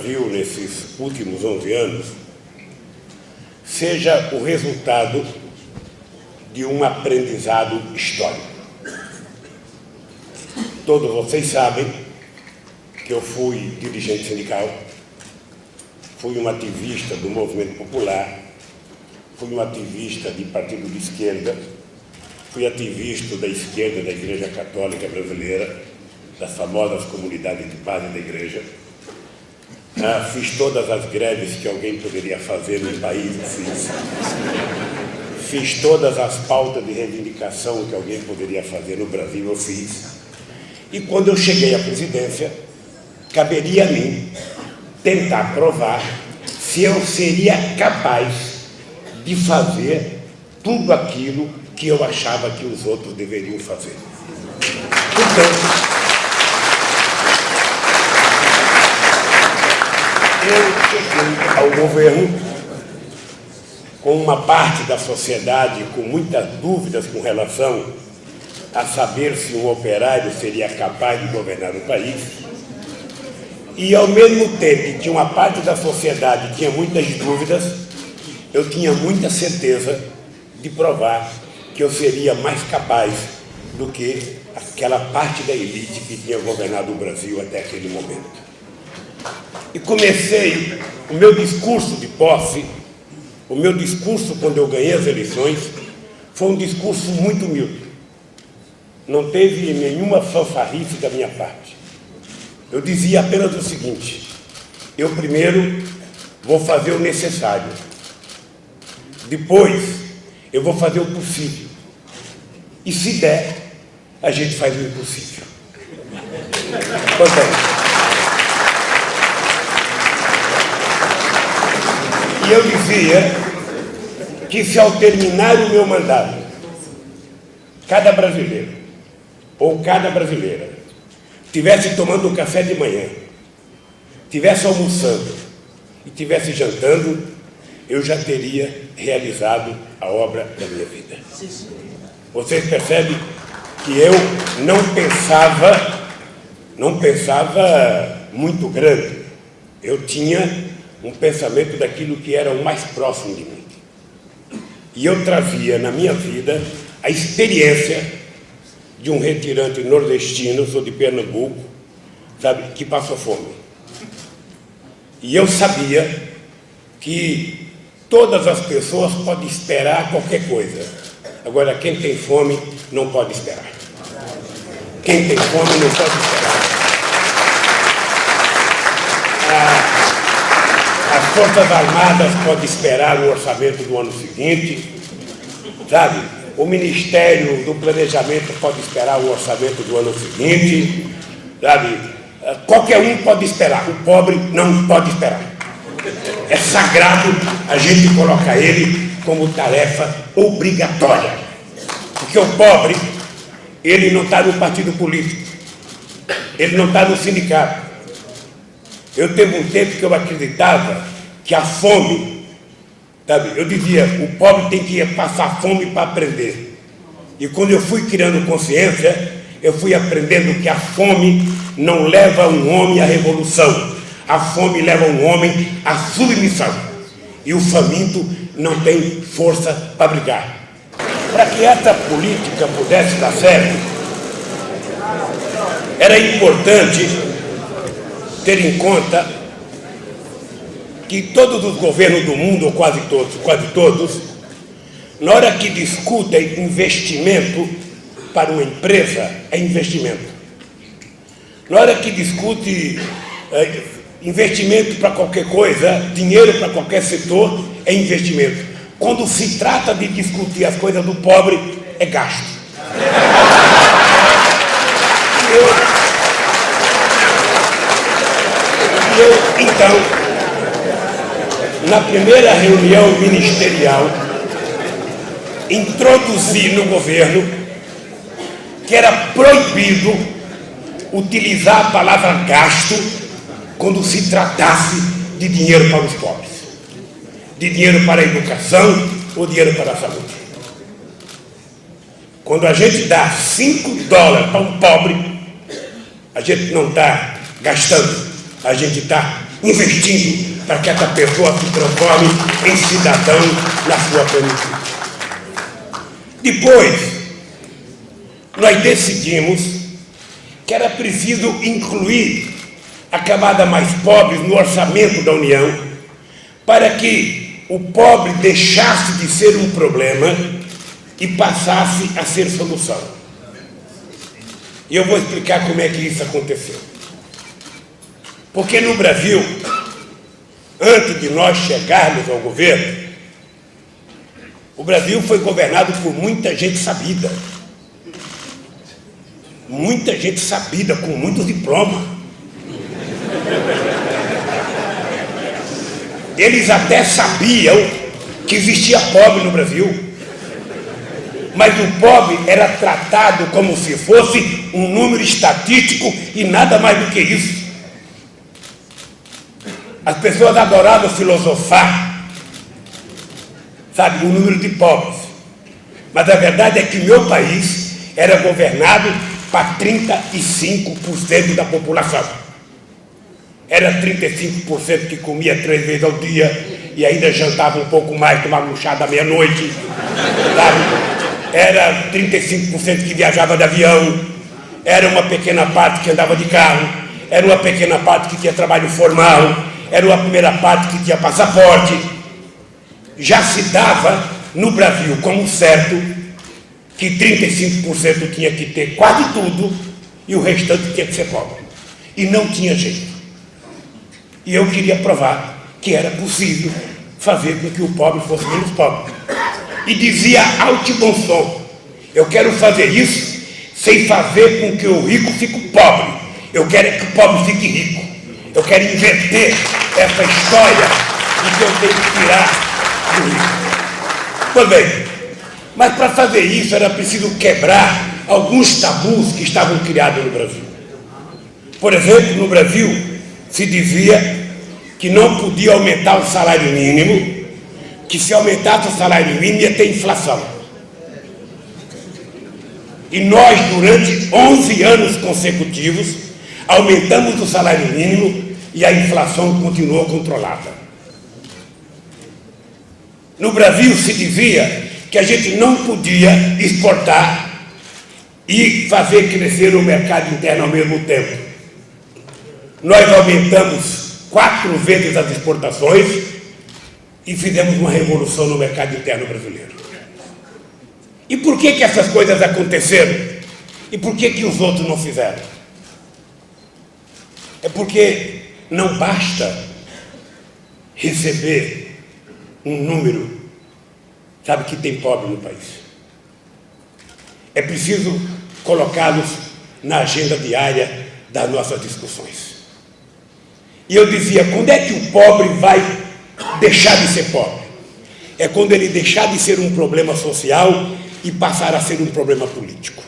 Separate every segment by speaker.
Speaker 1: Brasil nesses últimos 11 anos seja o resultado de um aprendizado histórico. Todos vocês sabem que eu fui dirigente sindical, fui um ativista do movimento popular, fui um ativista de partido de esquerda, fui ativista da esquerda da Igreja Católica Brasileira, das famosas comunidades de base da Igreja. Fiz todas as greves que alguém poderia fazer no país, fiz todas as pautas de reivindicação que alguém poderia fazer no Brasil, eu fiz. E quando eu cheguei à presidência, caberia a mim tentar provar se eu seria capaz de fazer tudo aquilo que eu achava que os outros deveriam fazer. Portanto, eu cheguei ao governo com uma parte da sociedade com muitas dúvidas com relação a saber se um operário seria capaz de governar o país, e ao mesmo tempo que uma parte da sociedade tinha muitas dúvidas, eu tinha muita certeza de provar que eu seria mais capaz do que aquela parte da elite que tinha governado o Brasil até aquele momento. E comecei o meu discurso de posse, o meu discurso quando eu ganhei as eleições, foi um discurso muito humilde. Não teve nenhuma fanfarrice da minha parte. Eu dizia apenas o seguinte: eu primeiro vou fazer o necessário, depois eu vou fazer o possível, e se der, a gente faz o impossível. Portanto, e eu dizia que se ao terminar o meu mandato, cada brasileiro ou cada brasileira estivesse tomando um café de manhã, estivesse almoçando e estivesse jantando, eu já teria realizado a obra da minha vida. Vocês percebem que eu não pensava muito grande. Eu tinha um pensamento daquilo que era o mais próximo de mim. E eu trazia na minha vida a experiência de um retirante nordestino, sou de Pernambuco, sabe, que passou fome. E eu sabia que todas as pessoas podem esperar qualquer coisa. Agora, quem tem fome não pode esperar. Quem tem fome não pode esperar. As Forças Armadas podem esperar o orçamento do ano seguinte, sabe? O Ministério do Planejamento pode esperar o orçamento do ano seguinte, sabe? Qualquer um pode esperar, o pobre não pode esperar. É sagrado a gente colocar ele como tarefa obrigatória. Porque o pobre, ele não está no partido político, ele não está no sindicato. Eu teve um tempo que eu acreditava que a fome, sabe, eu dizia, o pobre tem que passar fome para aprender. E quando eu fui criando consciência, eu fui aprendendo que a fome não leva um homem à revolução. A fome leva um homem à submissão. E o faminto não tem força para brigar. Para que essa política pudesse dar certo, era importante ter em conta que todos os governos do mundo, ou quase todos, na hora que discutem investimento para uma empresa, é investimento. Na hora que discute investimento para qualquer coisa, dinheiro para qualquer setor, é investimento. Quando se trata de discutir as coisas do pobre, é gasto. Então, na primeira reunião ministerial, introduzi no governo que era proibido utilizar a palavra gasto quando se tratasse de dinheiro para os pobres, de dinheiro para a educação ou dinheiro para a saúde. Quando a gente dá $5 para um pobre, a gente não está gastando, a gente está investindo para que essa pessoa se transforme em cidadão na sua plenitude. Depois, nós decidimos que era preciso incluir a camada mais pobre no orçamento da União para que o pobre deixasse de ser um problema e passasse a ser solução. E eu vou explicar como é que isso aconteceu. Porque no Brasil, antes de nós chegarmos ao governo, o Brasil foi governado por muita gente sabida. Muita gente sabida, com muitos diplomas. Eles até sabiam que existia pobre no Brasil. Mas o pobre era tratado como se fosse um número estatístico e nada mais do que isso. As pessoas adoravam filosofar, sabe, o número de pobres. Mas a verdade é que meu país era governado para 35% da população. Era 35% que comia 3 vezes ao dia e ainda jantava um pouco mais, tomava um chá da meia-noite, sabe? Era 35% que viajava de avião, era uma pequena parte que andava de carro, era uma pequena parte que tinha trabalho formal, era uma primeira parte que tinha passaporte. Já se dava no Brasil como certo que 35% tinha que ter quase tudo e o restante tinha que ser pobre. E não tinha jeito. E eu queria provar que era possível fazer com que o pobre fosse menos pobre. E dizia alto e bom som: eu quero fazer isso sem fazer com que o rico fique pobre. Eu quero que o pobre fique rico. Eu quero inverter essa história de que eu tenho que tirar do rico. Pois bem, mas para fazer isso era preciso quebrar alguns tabus que estavam criados no Brasil. Por exemplo, no Brasil se dizia que não podia aumentar o salário mínimo, que se aumentasse o salário mínimo ia ter inflação. E nós, durante 11 anos consecutivos, aumentamos o salário mínimo e a inflação continuou controlada. No Brasil se dizia que a gente não podia exportar e fazer crescer o mercado interno ao mesmo tempo. Nós aumentamos 4 vezes as exportações e fizemos uma revolução no mercado interno brasileiro. E por que essas coisas aconteceram? E por que os outros não fizeram? É porque não basta receber um número, sabe, que tem pobre no país. É preciso colocá-los na agenda diária das nossas discussões. E eu dizia, quando é que o pobre vai deixar de ser pobre? É quando ele deixar de ser um problema social e passar a ser um problema político.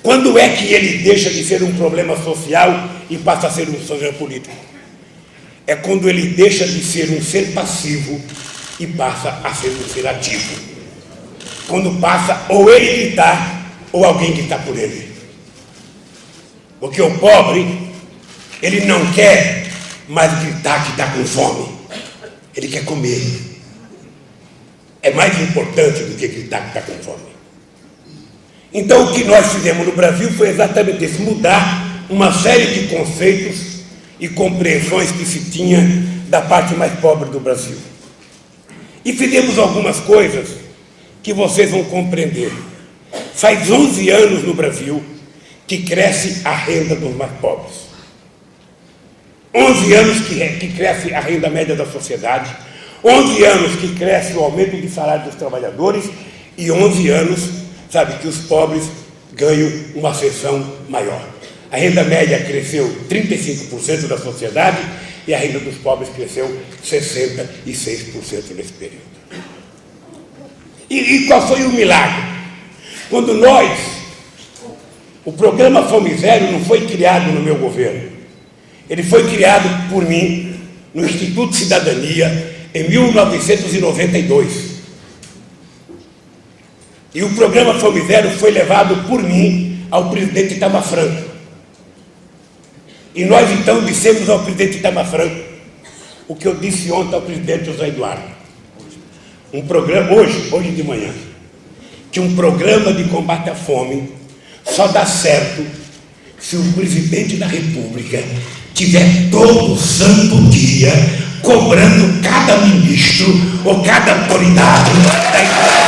Speaker 1: Quando é que ele deixa de ser um problema social e passa a ser um problema político? É quando ele deixa de ser um ser passivo e passa a ser um ser ativo. Quando passa ou ele gritar ou alguém gritar por ele. Porque o pobre, ele não quer mais gritar que está com fome. Ele quer comer. É mais importante do que gritar que está com fome. Então, o que nós fizemos no Brasil foi exatamente isso, mudar uma série de conceitos e compreensões que se tinha da parte mais pobre do Brasil. E fizemos algumas coisas que vocês vão compreender. Faz 11 anos no Brasil que cresce a renda dos mais pobres. 11 anos que cresce a renda média da sociedade, 11 anos que cresce o aumento de salário dos trabalhadores e 11 anos, sabe, que os pobres ganham uma seção maior. A renda média cresceu 35% da sociedade e a renda dos pobres cresceu 66% nesse período. E qual foi o milagre? Quando o programa Fome Zero não foi criado no meu governo. Ele foi criado por mim no Instituto Cidadania em 1992. E o programa Fome Zero foi levado por mim ao presidente Itamar Franco. E nós então dissemos ao presidente Itamar Franco o que eu disse ontem ao presidente José Eduardo. Um programa, hoje de manhã, que um programa de combate à fome só dá certo se o presidente da República tiver todo santo dia cobrando cada ministro ou cada autoridade da